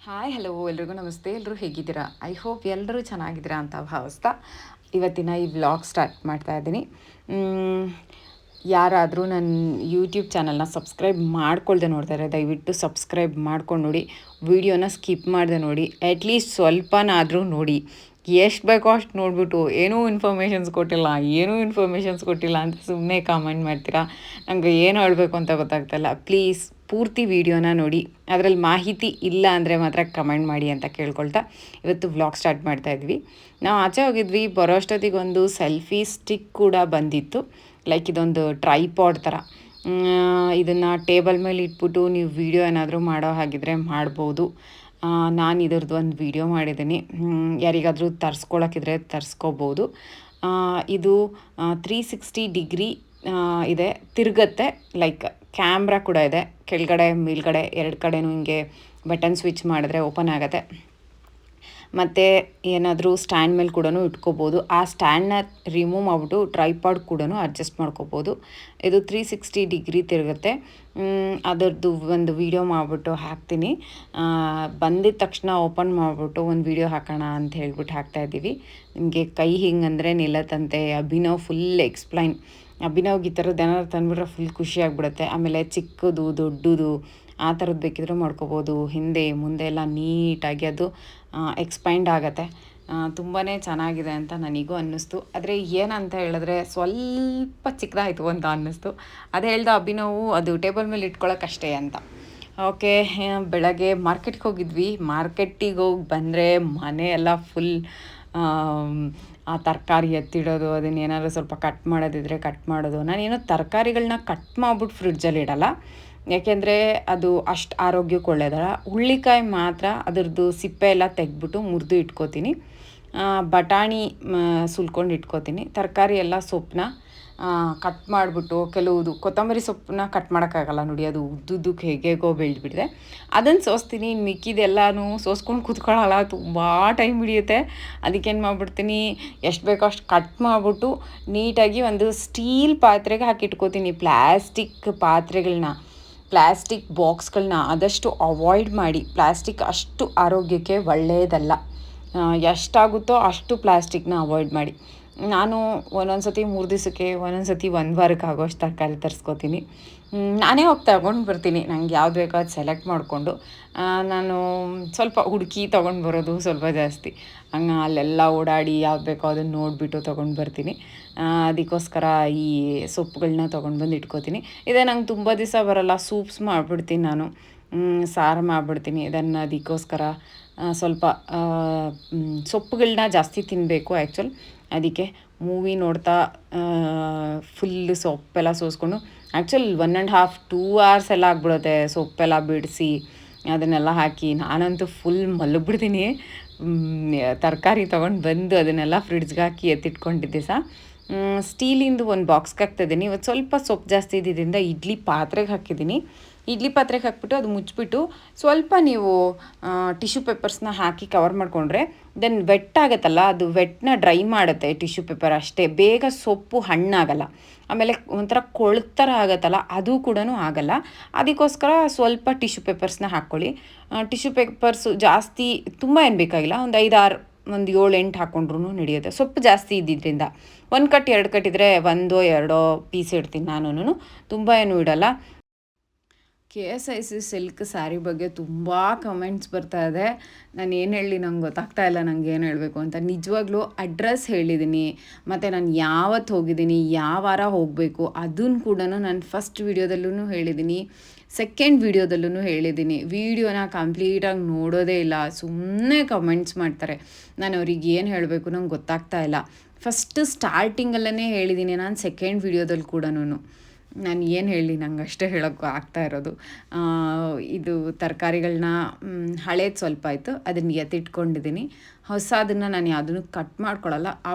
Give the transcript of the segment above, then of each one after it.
Hi hello ಎಲ್ರಿಗೂ ನಮಸ್ತೆ. ಎಲ್ಲರೂ ಹೇಗಿದ್ದೀರಾ? ಐ ಹೋಪ್ ಎಲ್ಲರೂ ಚೆನ್ನಾಗಿದ್ದೀರಾ ಅಂತ ಭಾವಿಸ್ತಾ ಇವತ್ತಿನ ಈ ವ್ಲಾಗ್ ಸ್ಟಾರ್ಟ್ ಮಾಡ್ತಾ ಇದ್ದೀನಿ. ಯಾರಾದರೂ ನನ್ನ ಯೂಟ್ಯೂಬ್ ಚಾನಲ್ನ ಸಬ್ಸ್ಕ್ರೈಬ್ ಮಾಡ್ಕೊಳ್ದೆ ನೋಡ್ತಾರೆ, ದಯವಿಟ್ಟು ಸಬ್ಸ್ಕ್ರೈಬ್ ಮಾಡ್ಕೊಂಡು ನೋಡಿ. ವೀಡಿಯೋನ ಸ್ಕಿಪ್ ಮಾಡಿದೆ ನೋಡಿ, ಅಟ್ಲೀಸ್ಟ್ ಸ್ವಲ್ಪನಾದರೂ ನೋಡಿ. ಎಷ್ಟು ಬೇಕೋ ಅಷ್ಟು ನೋಡಿಬಿಟ್ಟು ಏನೂ ಇನ್ಫಾರ್ಮೇಷನ್ಸ್ ಕೊಟ್ಟಿಲ್ಲ ಅಂತ ಸುಮ್ಮನೆ ಕಾಮೆಂಟ್ ಮಾಡ್ತೀರಾ. ನನಗೆ ಏನು ಹೇಳಬೇಕು ಅಂತ ಗೊತ್ತಾಗ್ತಾಯಿಲ್ಲ. ಪ್ಲೀಸ್ ಪೂರ್ತಿ ವೀಡಿಯೋನ ನೋಡಿ, ಅದರಲ್ಲಿ ಮಾಹಿತಿ ಇಲ್ಲ ಅಂದರೆ ಮಾತ್ರ ಕಮೆಂಟ್ ಮಾಡಿ ಅಂತ ಕೇಳ್ಕೊಳ್ತಾ ಇವತ್ತು ವ್ಲಾಗ್ ಸ್ಟಾರ್ಟ್ ಮಾಡ್ತಾಯಿದ್ವಿ. ನಾವು ಆಚೆ ಹೋಗಿದ್ವಿ, ಬರೋ ಅಷ್ಟೊತ್ತಿಗೆ ಒಂದು ಸೆಲ್ಫಿ ಸ್ಟಿಕ್ ಕೂಡ ಬಂದಿತ್ತು. ಲೈಕ್ ಇದೊಂದು ಟ್ರೈಪಾಡ್ ಥರ. ಇದನ್ನು ಟೇಬಲ್ ಮೇಲೆ ಇಟ್ಬಿಟ್ಟು ನೀವು ವೀಡಿಯೋ ಏನಾದರೂ ಮಾಡೋ ಹಾಗಿದ್ರೆ ಮಾಡ್ಬೋದು. ನಾನು ಇದ್ರದ್ದು ಒಂದು ವೀಡಿಯೋ ಮಾಡಿದ್ದೀನಿ. ಯಾರಿಗಾದರೂ ತರಿಸ್ಕೊಳಕ್ಕಿದ್ರೆ ತರಿಸ್ಕೋಬೋದು. ಇದು 360 ಡಿಗ್ರಿ ಇದೆ, ತಿರುಗತ್ತೆ. ಲೈಕ್ ಕ್ಯಾಮ್ರಾ ಕೂಡ ಇದೆ, ಕೆಳಗಡೆ ಮೇಲ್ಗಡೆ ಎರಡು ಕಡೆನೂ ಹಿಂಗೆ ಬಟನ್ ಸ್ವಿಚ್ ಮಾಡಿದ್ರೆ ಓಪನ್ ಆಗುತ್ತೆ. ಮತ್ತು ಏನಾದರೂ ಸ್ಟ್ಯಾಂಡ್ ಮೇಲೆ ಕೂಡ ಇಟ್ಕೋಬೋದು. ಆ ಸ್ಟ್ಯಾಂಡ್ನ ರಿಮೂವ್ ಮಾಡಿಬಿಟ್ಟು ಟ್ರೈಪಾಡ್ ಕೂಡ ಅಡ್ಜಸ್ಟ್ ಮಾಡ್ಕೋಬೋದು. ಇದು 360 ಡಿಗ್ರಿ ತಿರುಗುತ್ತೆ. ಅದರದ್ದು ಒಂದು ವೀಡಿಯೋ ಮಾಡಿಬಿಟ್ಟು ಹಾಕ್ತೀನಿ. ಬಂದಿದ ತಕ್ಷಣ ಓಪನ್ ಮಾಡಿಬಿಟ್ಟು ಒಂದು ವೀಡಿಯೋ ಹಾಕೋಣ ಅಂತ ಹೇಳ್ಬಿಟ್ಟು ಹಾಕ್ತಾಯಿದ್ದೀವಿ. ನಿಮಗೆ ಕೈ ಹಿಂಗಂದರೆ ನಿಲ್ಲತ್ತಂತೆ. Abhinav full explain. ಅಭಿನವ್ಗೆ ಈ ಥರದ್ದು ಏನಾದ್ರು ತಂದುಬಿಟ್ರೆ ಫುಲ್ ಖುಷಿಯಾಗ್ಬಿಡುತ್ತೆ. ಆಮೇಲೆ ಚಿಕ್ಕದು ದೊಡ್ಡದು ಆ ಥರದ್ದು ಬೇಕಿದ್ರೂ ಮಾಡ್ಕೋಬೋದು. ಹಿಂದೆ ಮುಂದೆ ಎಲ್ಲ ನೀಟಾಗಿ ಅದು ಎಕ್ಸ್ಪೈಂಡ್ ಆಗುತ್ತೆ. ತುಂಬಾ ಚೆನ್ನಾಗಿದೆ ಅಂತ ನನಗೂ ಅನ್ನಿಸ್ತು. ಆದರೆ ಏನಂತ ಹೇಳಿದ್ರೆ ಸ್ವಲ್ಪ ಚಿಕ್ಕದಾಯಿತು ಅಂತ ಅನ್ನಿಸ್ತು. ಅದು ಹೇಳ್ದ ಅಭಿನವು, ಅದು ಟೇಬಲ್ ಮೇಲೆ ಇಟ್ಕೊಳ್ಳೋಕ್ಕಷ್ಟೇ ಅಂತ. ಓಕೆ, ಬೆಳಗ್ಗೆ ಮಾರ್ಕೆಟ್ಗೆ ಹೋಗಿದ್ವಿ. ಮಾರ್ಕೆಟಿಗೆ ಹೋಗಿ ಬಂದರೆ ಮನೆ ಎಲ್ಲ ಫುಲ್ ಆ ತರಕಾರಿ ಎತ್ತಿಡೋದು, ಅದನ್ನ ಏನಾದರೂ ಸ್ವಲ್ಪ ಕಟ್ ಮಾಡೋದಿದ್ರೆ ಕಟ್ ಮಾಡೋದು. ನಾನೇನೋ ತರಕಾರಿಗಳನ್ನ ಕಟ್ ಮಾಡಿಬಿಟ್ಟು ಫ್ರಿಡ್ಜಲ್ಲಿ ಇಡಲ್ಲ, ಯಾಕೆಂದರೆ ಅದು ಅಷ್ಟು ಆರೋಗ್ಯಕ್ಕೆ ಒಳ್ಳೆಯದಲ್ಲ. ಹುಳ್ಳಿಕಾಯಿ ಮಾತ್ರ ಅದರದ್ದು ಸಿಪ್ಪೆ ಎಲ್ಲ ತೆಗೆದ್ಬಿಟ್ಟು ಮುರಿದು ಇಟ್ಕೋತೀನಿ. ಬಟಾಣಿ ಸುಲ್ಕೊಂಡು ಇಟ್ಕೋತೀನಿ. ತರಕಾರಿ ಎಲ್ಲ ಸೊಪ್ಪನ್ನ ಕಟ್ ಮಾಡಿಬಿಟ್ಟು, ಕೆಲವುದು ಕೊತ್ತಂಬರಿ ಸೊಪ್ಪನ್ನ ಕಟ್ ಮಾಡೋಕ್ಕಾಗಲ್ಲ ನೋಡಿ, ಅದು ಉದ್ದುದ್ದಕ್ಕೆ ಹೇಗೋ ಬೆಳೆದ್ಬಿಟ್ಟಿದೆ. ಅದನ್ನು ಸೋಸ್ತೀನಿ. ಮಿಕ್ಕಿದೆಲ್ಲನೂ ಸೋಸ್ಕೊಂಡು ಕೂತ್ಕೊಳ್ಳಲ್ಲ, ತುಂಬ ಟೈಮ್ ಹಿಡಿಯುತ್ತೆ. ಅದಕ್ಕೇನು ಮಾಡಿಬಿಡ್ತೀನಿ, ಎಷ್ಟು ಬೇಕೋ ಅಷ್ಟು ಕಟ್ ಮಾಡಿಬಿಟ್ಟು ನೀಟಾಗಿ ಒಂದು ಸ್ಟೀಲ್ ಪಾತ್ರೆಗೆ ಹಾಕಿಟ್ಕೋತೀನಿ. ಪ್ಲಾಸ್ಟಿಕ್ ಬಾಕ್ಸ್ಗಳನ್ನ ಆದಷ್ಟು ಅವಾಯ್ಡ್ ಮಾಡಿ. ಪ್ಲಾಸ್ಟಿಕ್ ಅಷ್ಟು ಆರೋಗ್ಯಕ್ಕೆ ಒಳ್ಳೆಯದಲ್ಲ. ಎಷ್ಟಾಗುತ್ತೋ ಅಷ್ಟು ಪ್ಲಾಸ್ಟಿಕ್ನ ಅವಾಯ್ಡ್ ಮಾಡಿ. ನಾನು ಒಂದೊಂದು ಸತಿ 3 ದಿವಸಕ್ಕೆ, ಒಂದೊಂದು ಸತಿ 1 ವಾರಕ್ಕೆ ಆಗೋಷ್ಟು ತರಕಾರಿ ತರಿಸ್ಕೋತೀನಿ. ನಾನೇ ಹೋಗಿ ತಗೊಂಡು ಬರ್ತೀನಿ. ನಂಗೆ ಯಾವ್ದು ಬೇಕೋ ಅದು ಸೆಲೆಕ್ಟ್ ಮಾಡಿಕೊಂಡು ನಾನು ಸ್ವಲ್ಪ ಹುಡುಕಿ ತೊಗೊಂಡು ಬರೋದು ಸ್ವಲ್ಪ ಜಾಸ್ತಿ. ಹಂಗೆ ಅಲ್ಲೆಲ್ಲ ಓಡಾಡಿ ಯಾವ್ದು ಬೇಕೋ ಅದನ್ನು ನೋಡಿಬಿಟ್ಟು ತೊಗೊಂಡು ಬರ್ತೀನಿ. ಅದಕ್ಕೋಸ್ಕರ ಈ ಸೊಪ್ಪುಗಳನ್ನ ತೊಗೊಂಡು ಬಂದು ಇಟ್ಕೋತೀನಿ. ಇದೇ ನಂಗೆ ತುಂಬ ದಿವಸ ಬರೋಲ್ಲ, ಸೂಪ್ಸ್ ಮಾಡಿಬಿಡ್ತೀನಿ ನಾನು, ಸಾರು ಮಾಡಿಬಿಡ್ತೀನಿ. ಇದನ್ನು ಅದಕ್ಕೋಸ್ಕರ ಸ್ವಲ್ಪ ಸೊಪ್ಪುಗಳನ್ನ ಜಾಸ್ತಿ ತಿನ್ನಬೇಕು ಆ್ಯಕ್ಚುಲ್. ಅದಕ್ಕೆ ಮೂವಿ ನೋಡ್ತಾ ಫುಲ್ಲು ಸೊಪ್ಪೆಲ್ಲ ಸೋಸ್ಕೊಂಡು, ಆ್ಯಕ್ಚುಲ್ 1.5-2 hours ಎಲ್ಲ ಆಗ್ಬಿಡುತ್ತೆ ಸೊಪ್ಪೆಲ್ಲ ಬಿಡಿಸಿ ಅದನ್ನೆಲ್ಲ ಹಾಕಿ. ನಾನಂತೂ ಫುಲ್ ಮಲಗಿಬಿಡ್ತೀನಿ. ತರಕಾರಿ ತೊಗೊಂಡು ಬಂದು ಅದನ್ನೆಲ್ಲ ಫ್ರಿಡ್ಜ್ಗೆ ಹಾಕಿ ಎತ್ತಿಟ್ಕೊಂಡಿದ್ದೆ ಸ್ಟೀಲಿಂದು ಒಂದು ಬಾಕ್ಸ್ಗೆ ಹಾಕ್ತಿದ್ದೀನಿ. ಇವತ್ತು ಸ್ವಲ್ಪ ಸೊಪ್ಪು ಜಾಸ್ತಿ ಇದ್ದಿದ್ದರಿಂದ ಇಡ್ಲಿ ಪಾತ್ರೆಗೆ ಹಾಕಿದ್ದೀನಿ. ಇಡ್ಲಿ ಪಾತ್ರೆಗೆ ಹಾಕ್ಬಿಟ್ಟು ಅದು ಮುಚ್ಚಿಬಿಟ್ಟು ಸ್ವಲ್ಪ ನೀವು ಟಿಶ್ಯೂ ಪೇಪರ್ಸ್ನ ಹಾಕಿ ಕವರ್ ಮಾಡಿಕೊಂಡ್ರೆ ದೆನ್ ವೆಟ್ ಆಗುತ್ತಲ್ಲ, ಅದು ವೆಟ್ನ ಡ್ರೈ ಮಾಡುತ್ತೆ ಟಿಶ್ಯೂ ಪೇಪರ್ ಅಷ್ಟೇ. ಬೇಗ ಸೊಪ್ಪು ಹಣ್ಣಾಗಲ್ಲ. ಆಮೇಲೆ ಒಂಥರ ಕೊಳ್ತು ಥರ ಆಗುತ್ತಲ್ಲ, ಅದು ಕೂಡ ಆಗಲ್ಲ. ಅದಕ್ಕೋಸ್ಕರ ಸ್ವಲ್ಪ ಟಿಶ್ಯೂ ಪೇಪರ್ಸ್ನ ಹಾಕ್ಕೊಳ್ಳಿ. ಟಿಶ್ಯೂ ಪೇಪರ್ಸು ಜಾಸ್ತಿ ತುಂಬ ಏನು ಬೇಕಾಗಿಲ್ಲ, ಒಂದು 5-6, ಒಂದು 7-8 ಹಾಕ್ಕೊಂಡ್ರೂ ನಡೆಯುತ್ತೆ. ಸೊಪ್ಪು ಜಾಸ್ತಿ ಇದ್ದಿದ್ದರಿಂದ 1 ಕಟ್ 2 ಕಟ್ ಇದ್ದರೆ 1-2 ಪೀಸ್ ಇಡ್ತೀನಿ ನಾನು, ತುಂಬ ಏನು ಇಡಲ್ಲ. KSIC ಸಿಲ್ಕ್ ಸ್ಯಾರಿ ಬಗ್ಗೆ ತುಂಬ ಕಮೆಂಟ್ಸ್ ಬರ್ತಾ ಇದೆ. ನಾನು ಏನು ಹೇಳಿ ನಂಗೆ ಗೊತ್ತಾಗ್ತಾ ಇಲ್ಲ, ನಂಗೆ ಏನು ಹೇಳಬೇಕು ಅಂತ. ನಿಜವಾಗ್ಲೂ ಅಡ್ರೆಸ್ ಹೇಳಿದ್ದೀನಿ, ಮತ್ತು ನಾನು ಯಾವತ್ತು ಹೋಗಿದ್ದೀನಿ, ಯಾವ ವಾರ ಹೋಗಬೇಕು ಅದನ್ನು ಕೂಡ ನಾನು ಫಸ್ಟ್ ವೀಡಿಯೋದಲ್ಲೂ ಹೇಳಿದ್ದೀನಿ, ಸೆಕೆಂಡ್ ವೀಡಿಯೋದಲ್ಲೂ ಹೇಳಿದ್ದೀನಿ. ವೀಡಿಯೋನ ಕಂಪ್ಲೀಟಾಗಿ ನೋಡೋದೇ ಇಲ್ಲ, ಸುಮ್ಮನೆ ಕಮೆಂಟ್ಸ್ ಮಾಡ್ತಾರೆ. ನಾನು ಅವ್ರಿಗೆ ಏನು ಹೇಳಬೇಕು ನಂಗೆ ಗೊತ್ತಾಗ್ತಾ ಇಲ್ಲ. ಫಸ್ಟ್ ಸ್ಟಾರ್ಟಿಂಗಲ್ಲೇ ಹೇಳಿದ್ದೀನಿ ನಾನು, ಸೆಕೆಂಡ್ ವೀಡಿಯೋದಲ್ಲಿ ಕೂಡ ನಾನು ಏನು ಹೇಳಿ, ನಂಗೆ ಅಷ್ಟೇ ಹೇಳೋಕ್ಕೂ ಆಗ್ತಾ ಇರೋದು. ಇದು ತರಕಾರಿಗಳನ್ನ ಹಳೇದು ಸ್ವಲ್ಪ ಆಯಿತು, ಅದನ್ನು ಎತ್ತಿಟ್ಕೊಂಡಿದ್ದೀನಿ. ಹೊಸದನ್ನು ನಾನು ಯಾವುದನ್ನು ಕಟ್ ಮಾಡ್ಕೊಳ್ಳಲ್ಲ,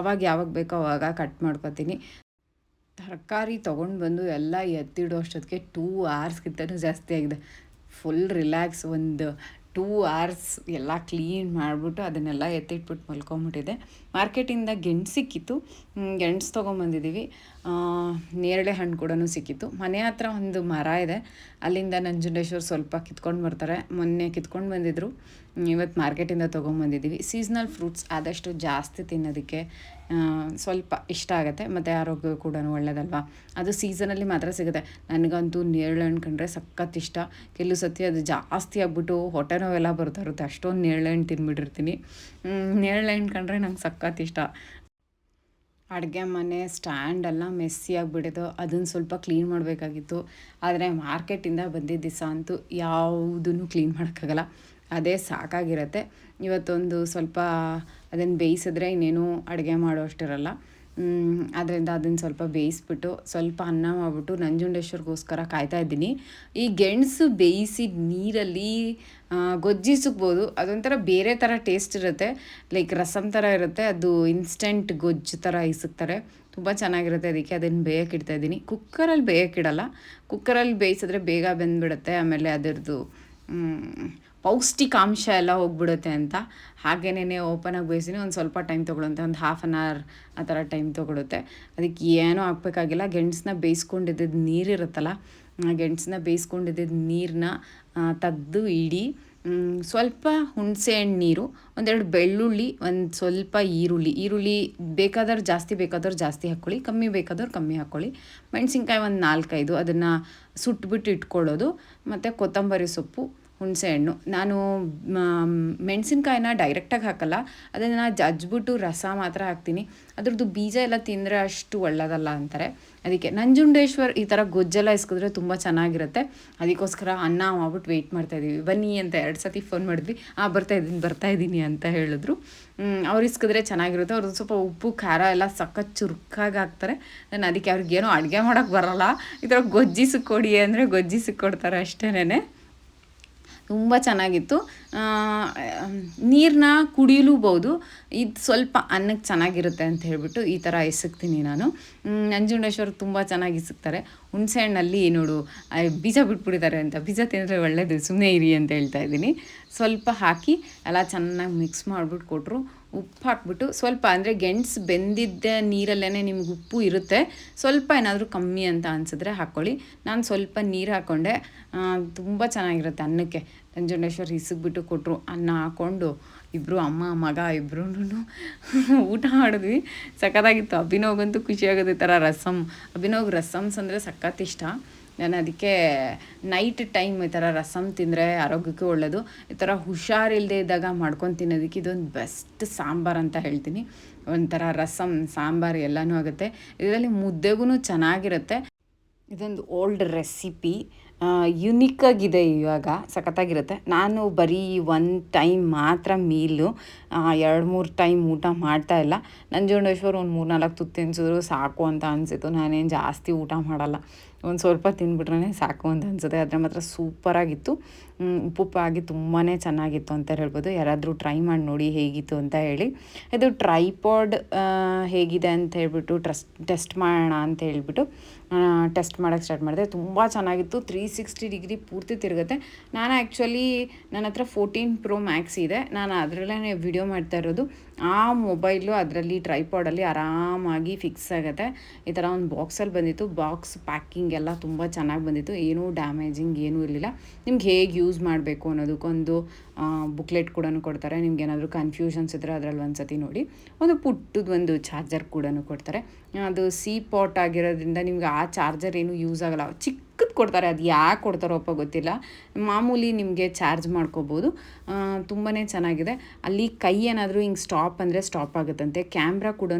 ಯಾವಾಗ ಬೇಕೋ ಆವಾಗ ಕಟ್ ಮಾಡ್ಕೊತೀನಿ. ತರಕಾರಿ ತೊಗೊಂಡು ಬಂದು ಎಲ್ಲ ಎತ್ತಿಡೋ ಅಷ್ಟೊತ್ತಿಗೆ 2 hours ಜಾಸ್ತಿ ಆಗಿದೆ. Full relax. ಒಂದು 2 hours ಎಲ್ಲ ಕ್ಲೀನ್ ಮಾಡಿಬಿಟ್ಟು ಅದನ್ನೆಲ್ಲ ಎತ್ತಿಟ್ಬಿಟ್ಟು ಮಲ್ಕೊಂಬಿಟ್ಟಿದೆ. ಮಾರ್ಕೆಟಿಂದ ಗೆಣಸು ಸಿಕ್ಕಿತ್ತು, ಗೆಣಸು ತೊಗೊಂಬಂದಿದ್ದೀವಿ. ನೇರಳೆ ಹಣ್ಣು ಕೂಡ ಸಿಕ್ಕಿತ್ತು. ಮನೆ ಹತ್ರ ಒಂದು ಮರ ಇದೆ, ಅಲ್ಲಿಂದ ನಂಜುಂಡೇಶ್ವರ್ ಸ್ವಲ್ಪ ಕಿತ್ಕೊಂಡು ಬರ್ತಾರೆ. ಮೊನ್ನೆ ಕಿತ್ಕೊಂಡು ಬಂದಿದ್ದರು, ಇವತ್ತು ಮಾರ್ಕೆಟಿಂದ ತೊಗೊಂಬಂದಿದ್ದೀವಿ. ಸೀಸ್ನಲ್ ಫ್ರೂಟ್ಸ್ ಆದಷ್ಟು ಜಾಸ್ತಿ ತಿನ್ನೋದಕ್ಕೆ ಸ್ವಲ್ಪ ಇಷ್ಟ ಆಗುತ್ತೆ, ಮತ್ತು ಆರೋಗ್ಯ ಕೂಡ ಒಳ್ಳೆಯದಲ್ವ. ಅದು ಸೀಸನಲ್ಲಿ ಮಾತ್ರ ಸಿಗುತ್ತೆ. ನನಗಂತೂ ನೇರಳೆ ಹಣ್ಣು ಕಂಡ್ರೆ ಸಖತ್ ಇಷ್ಟ. ಕೆಲವು ಸತಿ ಅದು ಜಾಸ್ತಿ ಆಗ್ಬಿಟ್ಟು ಹೊಟ್ಟೆ ನೋವೆಲ್ಲ ಬರ್ತಾ ಇರುತ್ತೆ, ಅಷ್ಟೊಂದು ನೇರಳೆ ಹಣ್ಣು ತಿಂದ್ಬಿಟ್ಟಿರ್ತೀನಿ. ನೇರಳೆ ಹಣ್ಣು ಕಂಡ್ರೆ ನಂಗೆ ಸಖತ್ ಇಷ್ಟ. ಅಡುಗೆ ಮನೆ ಸ್ಟ್ಯಾಂಡೆಲ್ಲ ಮೆಸ್ಸಿ ಆಗಿಬಿಟ್ಟಿತ್ತು, ಅದನ್ನು ಸ್ವಲ್ಪ ಕ್ಲೀನ್ ಮಾಡಬೇಕಾಗಿತ್ತು. ಆದರೆ ಮಾರ್ಕೆಟಿಂದ ಬಂದಿದ್ದ ದಿವಸ ಅಂತೂ ಯಾವುದನ್ನು ಕ್ಲೀನ್ ಮಾಡೋಕ್ಕಾಗಲ್ಲ, ಅದೇ ಸಾಕಾಗಿರುತ್ತೆ. ಇವತ್ತೊಂದು ಸ್ವಲ್ಪ ಅದನ್ನು ಬೇಯಿಸಿದ್ರೆ ಇನ್ನೇನು ಅಡುಗೆ ಮಾಡೋ ಅಷ್ಟಿರಲ್ಲ. ಅದರಿಂದ ಅದನ್ನು ಸ್ವಲ್ಪ ಬೇಯಿಸ್ಬಿಟ್ಟು ಸ್ವಲ್ಪ ಅನ್ನ ಮಾಡಿಬಿಟ್ಟು ನಂಜುಂಡೇಶ್ವರ್ಗೋಸ್ಕರ ಕಾಯ್ತಾಯಿದ್ದೀನಿ. ಈ ಗೆಣಸು ಬೇಯಿಸಿದ ನೀರಲ್ಲಿ ಗೊಜ್ಜಿ ಸಿಗ್ಬೋದು, ಅದೊಂಥರ ಬೇರೆ ಥರ ಟೇಸ್ಟ್ ಇರುತ್ತೆ, ಲೈಕ್ ರಸಮ್ ಥರ ಇರುತ್ತೆ. ಅದು ಇನ್ಸ್ಟೆಂಟ್ ಗೊಜ್ಜು ಥರ ಇಸಿಕ್ತಾರೆ, ತುಂಬ ಚೆನ್ನಾಗಿರುತ್ತೆ. ಅದಕ್ಕೆ ಅದನ್ನು ಬೇಯಕ್ಕಿಡ್ತಾಯಿದ್ದೀನಿ. ಕುಕ್ಕರಲ್ಲಿ ಬೇಯಕ್ಕಿಡಲ್ಲ, ಕುಕ್ಕರಲ್ಲಿ ಬೇಯಿಸಿದ್ರೆ ಬೇಗ ಬೆಂದ್ಬಿಡುತ್ತೆ, ಆಮೇಲೆ ಅದರದ್ದು ಪೌಷ್ಟಿಕಾಂಶ ಎಲ್ಲ ಹೋಗ್ಬಿಡುತ್ತೆ ಅಂತ ಹಾಗೇನೇ ಓಪನಾಗಿ ಬೇಯಿಸಿನಿ. ಒಂದು ಸ್ವಲ್ಪ ಟೈಮ್ ತೊಗೊಳುತ್ತೆ, ಒಂದು 1/2 hour ಆ ಥರ ಟೈಮ್ ತೊಗೊಳುತ್ತೆ. ಅದಕ್ಕೆ ಏನೂ ಹಾಕ್ಬೇಕಾಗಿಲ್ಲ. ಗೆಣಸನ್ನ ಬೇಯಿಸ್ಕೊಂಡಿದ್ದ ನೀರಿರುತ್ತಲ್ಲ, ಆ ಗೆಣಸನ್ನ ಬೇಯಿಸ್ಕೊಂಡಿದ್ದ ನೀರನ್ನ ತೆಗೆದು ಇಡಿ, ಸ್ವಲ್ಪ ಹುಣಸೆಹಣ್ಣು ನೀರು, ಒಂದೆರಡು ಬೆಳ್ಳುಳ್ಳಿ, ಒಂದು ಸ್ವಲ್ಪ ಈರುಳ್ಳಿ ಬೇಕಾದವ್ರು ಜಾಸ್ತಿ ಹಾಕ್ಕೊಳ್ಳಿ, ಕಮ್ಮಿ ಬೇಕಾದವ್ರು ಕಮ್ಮಿ ಹಾಕ್ಕೊಳ್ಳಿ. ಮೆಣಸಿನ್ಕಾಯಿ ಒಂದು 4-5 ಅದನ್ನು ಸುಟ್ಬಿಟ್ಟು ಇಟ್ಕೊಳ್ಳೋದು, ಮತ್ತು ಕೊತ್ತಂಬರಿ ಸೊಪ್ಪು, ಹುಣಸೆಹಣ್ಣು. ನಾನು ಮೆಣಸಿನ್ಕಾಯಿನ ಡೈರೆಕ್ಟಾಗಿ ಹಾಕಲ್ಲ, ಅದನ್ನು ಜಜ್ಜಿಬಿಟ್ಟು ರಸ ಮಾತ್ರ ಹಾಕ್ತೀನಿ. ಅದ್ರದ್ದು ಬೀಜ ಎಲ್ಲ ತಿಂದರೆ ಅಷ್ಟು ಒಳ್ಳೆಯದಲ್ಲ ಅಂತಾರೆ. ಅದಕ್ಕೆ ನಂಜುಂಡೇಶ್ವರ್ ಈ ಥರ ಗೊಜ್ಜೆಲ್ಲ ಇಸ್ಕಿದ್ರೆ ತುಂಬ ಚೆನ್ನಾಗಿರುತ್ತೆ. ಅದಕ್ಕೋಸ್ಕರ ಅನ್ನ ಮಾಡ್ಬಿಟ್ಟು ವೆಯ್ಟ್ ಮಾಡ್ತಾಯಿದ್ದೀವಿ. ಬನ್ನಿ ಅಂತ 2 ಸತಿ ಫೋನ್ ಮಾಡಿದ್ವಿ, ಬರ್ತಾಯಿದ್ದೀನಿ ಅಂತ ಹೇಳಿದ್ರು. ಅವ್ರು ಇಸ್ಕಿದ್ರೆ ಚೆನ್ನಾಗಿರುತ್ತೆ. ಅವ್ರದ್ದು ಸ್ವಲ್ಪ ಉಪ್ಪು ಖಾರ ಎಲ್ಲ ಸಖತ್ ಚುರುಕಾಗಿ ಹಾಕ್ತಾರೆ. ನಾನು ಅದಕ್ಕೆ ಅವ್ರಿಗೇನೋ ಅಡುಗೆ ಮಾಡೋಕ್ಕೆ ಬರೋಲ್ಲ, ಈ ಥರ ಗೊಜ್ಜಿ ಸಿಕ್ಕೊಡಿ ಅಂದರೆ ಗೊಜ್ಜಿ ಸಿಕ್ಕೊಡ್ತಾರೆ ಅಷ್ಟೇನೆ. ತುಂಬ ಚೆನ್ನಾಗಿತ್ತು. ನೀರನ್ನ ಕುಡಿಯಲೂಬಹುದು, ಇದು ಸ್ವಲ್ಪ ಅನ್ನಕ್ಕೆ ಚೆನ್ನಾಗಿರುತ್ತೆ ಅಂತ ಹೇಳ್ಬಿಟ್ಟು ಈ ಥರ ಇಸಕ್ತೀನಿ ನಾನು. ನಂಜುಂಡೇಶ್ವರ್ ತುಂಬ ಚೆನ್ನಾಗಿ ಇಸಕ್ತಾರೆ. ಹುಣಸೆಹಣ್ಣಲ್ಲಿ ನೋಡು ಬೀಜ ಬಿಟ್ಬಿಟ್ಟಿದ್ದಾರೆ ಅಂತ, ಬೀಜ ತಿಂದರೆ ಒಳ್ಳೆಯದು, ಸುಮ್ಮನೆ ಇರಿ ಅಂತ ಹೇಳ್ತಾ ಇದ್ದೀನಿ. ಸ್ವಲ್ಪ ಹಾಕಿ ಎಲ್ಲ ಚೆನ್ನಾಗಿ ಮಿಕ್ಸ್ ಮಾಡಿಬಿಟ್ಟು ಕೊಟ್ಟರು. ಉಪ್ಪು ಹಾಕ್ಬಿಟ್ಟು ಸ್ವಲ್ಪ, ಅಂದರೆ ಗೆಣಸು ಬೆಂದಿದ್ದ ನೀರಲ್ಲೇ ನಿಮ್ಗೆ ಉಪ್ಪು ಇರುತ್ತೆ, ಸ್ವಲ್ಪ ಏನಾದರೂ ಕಮ್ಮಿ ಅಂತ ಅನಿಸಿದ್ರೆ ಹಾಕ್ಕೊಳ್ಳಿ. ನಾನು ಸ್ವಲ್ಪ ನೀರು ಹಾಕ್ಕೊಂಡೆ, ತುಂಬ ಚೆನ್ನಾಗಿರುತ್ತೆ ಅನ್ನಕ್ಕೆ. ನಂಜುಂಡೇಶ್ವರ್ ಇಸಿಗ್ಬಿಟ್ಟು ಕೊಟ್ಟರು. ಅನ್ನ ಹಾಕ್ಕೊಂಡು ಇಬ್ಬರು ಅಮ್ಮ ಮಗ ಇಬ್ಬರೂ ಊಟ ಮಾಡಿದ್ವಿ. ಸಖತ್ತಾಗಿತ್ತು. ಅಭಿನವ್ಗಂತೂ ಖುಷಿಯಾಗೋದು. ಈ ಥರ ಅಭಿನವ್ಗೆ ರಸಮ್ಸ್ ಅಂದರೆ ಸಖತ್ ಇಷ್ಟ. ನಾನು ಅದಕ್ಕೆ ನೈಟ್ ಟೈಮ್ ಈ ಥರ ರಸಮ್ ತಿಂದರೆ ಆರೋಗ್ಯಕ್ಕೆ ಒಳ್ಳೆಯದು. ಈ ಥರ ಹುಷಾರಿಲ್ಲದೆ ಇದ್ದಾಗ ಮಾಡ್ಕೊಂಡು ತಿನ್ನೋದಕ್ಕೆ ಇದೊಂದು ಬೆಸ್ಟ್ ಸಾಂಬಾರು ಅಂತ ಹೇಳ್ತೀನಿ. ಒಂಥರ ರಸಮ್ ಸಾಂಬಾರು ಎಲ್ಲನೂ ಆಗುತ್ತೆ. ಇದರಲ್ಲಿ ಮುದ್ದೆಗೂ ಚೆನ್ನಾಗಿರುತ್ತೆ. ಇದೊಂದು ಓಲ್ಡ್ ರೆಸಿಪಿ, ಯುನಿಕ್ಕಾಗಿದೆ, ಇವಾಗ ಸಖತ್ತಾಗಿರುತ್ತೆ. ನಾನು ಬರೀ 1 ಟೈಮ್ ಮಾತ್ರ ಮೀಲು, 2-3 ಟೈಮ್ ಊಟ ಮಾಡ್ತಾಯಿಲ್ಲ. ನಂಜುಂಡೇಶ್ವರ್ ಒಂದು 3-4 ತುತ್ತು ತಿನ್ಸಿದ್ರು ಸಾಕು ಅಂತ ಅನಿಸಿತು. ನಾನೇನು ಜಾಸ್ತಿ ಊಟ ಮಾಡಲ್ಲ, ಒಂದು ಸ್ವಲ್ಪ ತಿಂದ್ಬಿಟ್ರೆ ಸಾಕು ಅಂತ ಅನಿಸುತ್ತೆ. ಅದರ ಮಾತ್ರ ಸೂಪರಾಗಿತ್ತು, ಉಪ್ಪುಪ್ಪಾಗಿ ತುಂಬಾ ಚೆನ್ನಾಗಿತ್ತು ಅಂತ ಹೇಳ್ಬೋದು. ಯಾರಾದರೂ ಟ್ರೈ ಮಾಡಿ ನೋಡಿ ಹೇಗಿತ್ತು ಅಂತ ಹೇಳಿ. ಇದು ಟ್ರೈಪಾಡ್ ಹೇಗಿದೆ ಅಂತ ಹೇಳ್ಬಿಟ್ಟು ಟೆಸ್ಟ್ ಮಾಡೋಣ ಅಂತ ಹೇಳ್ಬಿಟ್ಟು ಟೆಸ್ಟ್ ಮಾಡೋಕ್ಕೆ ಸ್ಟಾರ್ಟ್ ಮಾಡಿದೆ. ತುಂಬ ಚೆನ್ನಾಗಿತ್ತು. 360 ಡಿಗ್ರಿ ಪೂರ್ತಿ ತಿರುಗುತ್ತೆ. ನಾನು ಆ್ಯಕ್ಚುಲಿ ನನ್ನ ಹತ್ರ 14 Pro Max ಇದೆ, ನಾನು ಅದರಲ್ಲೇ ವಿಡಿಯೋ ಮಾಡ್ತಾ ಇರೋದು. ಆ ಮೊಬೈಲು ಅದರಲ್ಲಿ ಟ್ರೈಪಾಡಲ್ಲಿ ಆರಾಮಾಗಿ ಫಿಕ್ಸ್ ಆಗುತ್ತೆ. ಈ ಥರ ಒಂದು ಬಾಕ್ಸಲ್ಲಿ ಬಂದಿತ್ತು. ಬಾಕ್ಸ್ ಪ್ಯಾಕಿಂಗ್ ಎಲ್ಲ ತುಂಬ ಚೆನ್ನಾಗಿ ಬಂದಿತ್ತು, ಏನೂ ಡ್ಯಾಮೇಜಿಂಗ್ ಏನೂ ಇರಲಿಲ್ಲ. ನಿಮ್ಗೆ ಹೇಗೆ ಯೂಸ್ ಮಾಡಬೇಕು ಅನ್ನೋದಕ್ಕೊಂದು ಬುಕ್ಲೆಟ್ ಕೂಡ ಕೊಡ್ತಾರೆ. ನಿಮ್ಗೆ ಏನಾದರೂ ಕನ್ಫ್ಯೂಷನ್ಸ್ ಇದ್ದರೆ ಅದರಲ್ಲಿ ಒಂದು ಸತಿ ನೋಡಿ. ಒಂದು ಪುಟ್ಟದೊಂದು ಚಾರ್ಜರ್ ಕೂಡ ಕೊಡ್ತಾರೆ. ಅದು ಪಾಟ್ ಆಗಿರೋದ್ರಿಂದ ನಿಮ್ಗೆ ಆ ಚಾರ್ಜರ್ ಏನೂ ಯೂಸ್ ಆಗೋಲ್ಲ, ಚಿಕ್ಕದು ಕೊಡ್ತಾರೆ. ಅದು ಯಾಕೆ ಕೊಡ್ತಾರೋಪ್ಪ ಗೊತ್ತಿಲ್ಲ. ಮಾಮೂಲಿ ನಿಮಗೆ ಚಾರ್ಜ್ ಮಾಡ್ಕೋಬೋದು. ತುಂಬಾ ಚೆನ್ನಾಗಿದೆ. ಅಲ್ಲಿ ಕೈ ಏನಾದರೂ ಹಿಂಗೆ ಸ್ಟಾಪ್ ಅಂದರೆ ಸ್ಟಾಪ್ ಆಗುತ್ತಂತೆ. ಕ್ಯಾಮ್ರಾ ಕೂಡ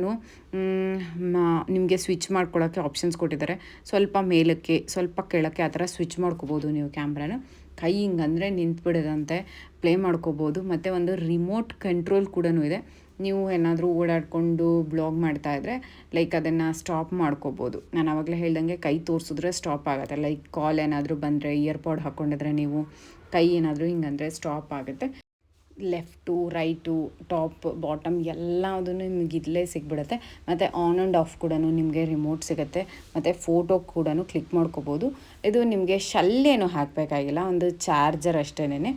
ನಿಮಗೆ ಸ್ವಿಚ್ ಮಾಡ್ಕೊಳ್ಳೋಕ್ಕೆ ಆಪ್ಷನ್ಸ್ ಕೊಟ್ಟಿದ್ದಾರೆ. ಸ್ವಲ್ಪ ಮೇಲಕ್ಕೆ ಸ್ವಲ್ಪ ಕೆಳಕ್ಕೆ ಆ ಥರ ಸ್ವಿಚ್ ಮಾಡ್ಕೋಬೋದು ನೀವು ಕ್ಯಾಮ್ರಾನ. ಕೈ ಹಿಂಗಂದರೆ ನಿಂತ್ಬಿಡೋದಂತೆ, ಪ್ಲೇ ಮಾಡ್ಕೋಬೋದು. ಮತ್ತು ಒಂದು ರಿಮೋಟ್ ಕಂಟ್ರೋಲ್ ಕೂಡ ಇದೆ. ನೀವು ಏನಾದರೂ ಓಡಾಡಿಕೊಂಡು ಬ್ಲಾಗ್ ಮಾಡ್ತಾಯಿದ್ರೆ ಲೈಕ್ ಅದನ್ನು ಸ್ಟಾಪ್ ಮಾಡ್ಕೋಬೋದು. ನಾನು ಆವಾಗಲೇ ಹೇಳ್ದಂಗೆ ಕೈ ತೋರಿಸಿದ್ರೆ ಸ್ಟಾಪ್ ಆಗುತ್ತೆ. ಲೈಕ್ ಕಾಲ್ ಏನಾದರೂ ಬಂದರೆ, ಇಯರ್ಪಾಡ್ ಹಾಕ್ಕೊಂಡಿದ್ರೆ ನೀವು ಕೈ ಏನಾದರೂ ಹಿಂಗಂದರೆ ಸ್ಟಾಪ್ ಆಗುತ್ತೆ. ಲೆಫ್ಟು ರೈಟು ಟಾಪ್ ಬಾಟಮ್ ಎಲ್ಲದನ್ನು ನಿಮ್ಗೆ ಇಲ್ಲೇ ಸಿಗ್ಬಿಡುತ್ತೆ. ಮತ್ತು ಆನ್ ಆ್ಯಂಡ್ ಆಫ್ ಕೂಡ ನಿಮಗೆ ರಿಮೋಟ್ ಸಿಗುತ್ತೆ. ಮತ್ತು ಫೋಟೋ ಕೂಡ ಕ್ಲಿಕ್ ಮಾಡ್ಕೋಬೋದು. ಇದು ನಿಮಗೆ ಶಲ್ಲೇನು ಹಾಕಬೇಕಾಗಿಲ್ಲ, ಒಂದು ಚಾರ್ಜರ್ ಅಷ್ಟೇನೆ.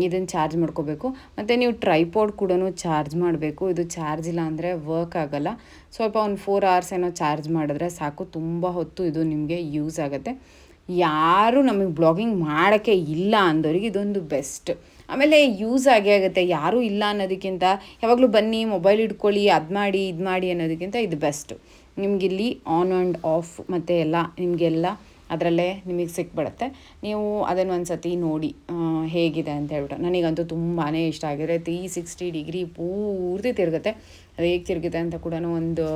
ಇದನ್ನು ಚಾರ್ಜ್ ಮಾಡ್ಕೋಬೇಕು. ಮತ್ತು ನೀವು ಟ್ರೈಪಾಡ್ ಕೂಡ ಚಾರ್ಜ್ ಮಾಡಬೇಕು. ಇದು ಚಾರ್ಜ್ ಇಲ್ಲ ಅಂದರೆ ವರ್ಕ್ ಆಗೋಲ್ಲ. ಸ್ವಲ್ಪ ಒಂದು 4 hours ಏನೋ ಚಾರ್ಜ್ ಮಾಡಿದ್ರೆ ಸಾಕು, ತುಂಬ ಹೊತ್ತು ಇದು ನಿಮಗೆ ಯೂಸ್ ಆಗುತ್ತೆ. ಯಾರು ನಮಗೆ ಬ್ಲಾಗಿಂಗ್ ಮಾಡೋಕ್ಕೆ ಇಲ್ಲ ಅಂದವ್ರಿಗೆ ಇದೊಂದು ಬೆಸ್ಟ್. ಆಮೇಲೆ ಯೂಸ್ ಆಗೇ ಆಗುತ್ತೆ. ಯಾರೂ ಇಲ್ಲ ಅನ್ನೋದಕ್ಕಿಂತ ಯಾವಾಗಲೂ ಬನ್ನಿ ಮೊಬೈಲ್ ಇಟ್ಕೊಳ್ಳಿ, ಅದು ಮಾಡಿ ಇದು ಮಾಡಿ ಅನ್ನೋದಕ್ಕಿಂತ ಇದು ಬೆಸ್ಟು. ನಿಮಗಿಲ್ಲಿ ಆನ್ ಆ್ಯಂಡ್ ಆಫ್ ಮತ್ತು ಎಲ್ಲ ನಿಮಗೆಲ್ಲ ಅದರಲ್ಲೇ ನಿಮಗೆ ಸಿಕ್ಬಿಡುತ್ತೆ. ನೀವು ಅದನ್ನು ಒಂದು ಸತಿ ನೋಡಿ ಹೇಗಿದೆ ಅಂತ ಹೇಳ್ಬಿಟ್ಟು. ನನಗಂತೂ ತುಂಬಾ ಇಷ್ಟ ಆಗಿದೆ. 360 ಡಿಗ್ರಿ ಪೂರ್ತಿ ತಿರುಗುತ್ತೆ. ಅದು ಹೇಗೆ ತಿರುಗುತ್ತೆ ಅಂತ ಕೂಡ ಒಂದು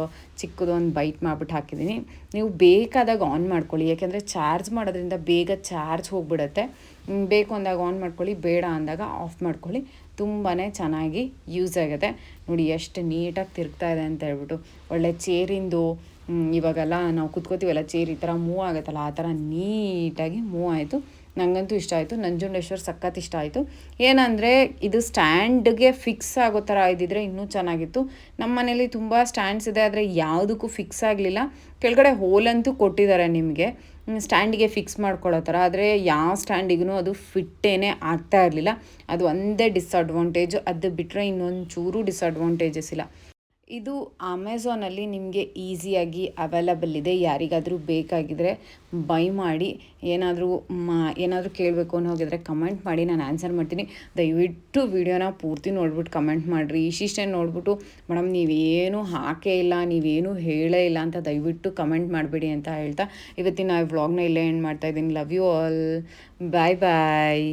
ಚಿಕ್ಕದೊಂದು ಬೈಟ್ ಮಾಡಿಬಿಟ್ಟು ಹಾಕಿದ್ದೀನಿ. ನೀವು ಬೇಕಾದಾಗ ಆನ್ ಮಾಡ್ಕೊಳ್ಳಿ, ಯಾಕೆಂದರೆ ಚಾರ್ಜ್ ಮಾಡೋದ್ರಿಂದ ಬೇಗ ಚಾರ್ಜ್ ಹೋಗಿಬಿಡುತ್ತೆ. ಬೇಕು ಅಂದಾಗ ಆನ್ ಮಾಡ್ಕೊಳ್ಳಿ, ಬೇಡ ಅಂದಾಗ ಆಫ್ ಮಾಡ್ಕೊಳ್ಳಿ. ತುಂಬಾ ಚೆನ್ನಾಗಿ ಯೂಸ್ ಆಗುತ್ತೆ. ನೋಡಿ ಎಷ್ಟು ನೀಟಾಗಿ ತಿರುಗ್ತಾ ಇದೆ ಅಂತ ಹೇಳ್ಬಿಟ್ಟು. ಒಳ್ಳೆ ಚೇರಿಂದು ಇವಾಗೆಲ್ಲ ನಾವು ಕುತ್ಕೋತೀವಲ್ಲ, ಚೇರ್ ಈ ಥರ ಮೂವ್ ಆಗುತ್ತಲ್ಲ, ಆ ಥರ ನೀಟಾಗಿ ಮೂವ್ ಆಯಿತು. ನನಗಂತೂ ಇಷ್ಟ ಆಯಿತು. ನಂಜುಂಡೇಶ್ವರ್ ಸಖತ್ ಇಷ್ಟ ಆಯಿತು. ಏನಂದರೆ ಇದು ಸ್ಟ್ಯಾಂಡ್ಗೆ ಫಿಕ್ಸ್ ಆಗೋ ಥರ ಇದ್ದಿದ್ರೆ ಇನ್ನೂ ಚೆನ್ನಾಗಿತ್ತು. ನಮ್ಮ ಮನೇಲಿ ತುಂಬ ಸ್ಟ್ಯಾಂಡ್ಸ್ ಇದೆ, ಆದರೆ ಯಾವುದಕ್ಕೂ ಫಿಕ್ಸ್ ಆಗಲಿಲ್ಲ. ಕೆಳಗಡೆ ಹೋಲಂತೂ ಕೊಟ್ಟಿದ್ದಾರೆ ನಿಮಗೆ ಸ್ಟ್ಯಾಂಡಿಗೆ ಫಿಕ್ಸ್ ಮಾಡ್ಕೊಳ್ಳೋ ಥರ, ಆದರೆ ಯಾವ ಸ್ಟ್ಯಾಂಡಿಗೂ ಅದು ಫಿಟ್ಟೇನೇ ಆಗ್ತಾ ಇರಲಿಲ್ಲ. ಅದು ಒಂದೇ ಡಿಸ್ಅಡ್ವಾಂಟೇಜು. ಅದು ಬಿಟ್ಟರೆ ಇನ್ನೊಂದು ಚೂರು ಡಿಸ್ಅಡ್ವಾಂಟೇಜಸ್ ಇಲ್ಲ. ಇದು ಅಮೆಝಾನಲ್ಲಿ ನಿಮಗೆ ಈಸಿಯಾಗಿ ಅವೈಲಬಲ್ ಇದೆ. ಯಾರಿಗಾದರೂ ಬೇಕಾಗಿದ್ದರೆ ಬೈ ಮಾಡಿ. ಏನಾದರೂ ಕೇಳಬೇಕು ಅನ್ನೋ ಹೋಗಿದ್ರೆ ಕಮೆಂಟ್ ಮಾಡಿ, ನಾನು ಆನ್ಸರ್ ಮಾಡ್ತೀನಿ. ದಯವಿಟ್ಟು ವಿಡಿಯೋನ ಪೂರ್ತಿ ನೋಡ್ಬಿಟ್ಟು ಕಮೆಂಟ್ ಮಾಡಿರಿ. ಇಷ್ಟಿಷ್ಟೇ ನೋಡ್ಬಿಟ್ಟು ಮೇಡಮ್ ನೀವೇನು ಹಾಕೇ ಇಲ್ಲ, ನೀವೇನು ಹೇಳೇ ಇಲ್ಲ ಅಂತ ದಯವಿಟ್ಟು ಕಮೆಂಟ್ ಮಾಡಬೇಡಿ ಅಂತ ಹೇಳ್ತಾ ಇವತ್ತಿನ ವ್ಲಾಗ್ನ ಇಲ್ಲೇ ಎಂಡ್ ಮಾಡ್ತಾಯಿದ್ದೀನಿ. Love you all. Bye bye.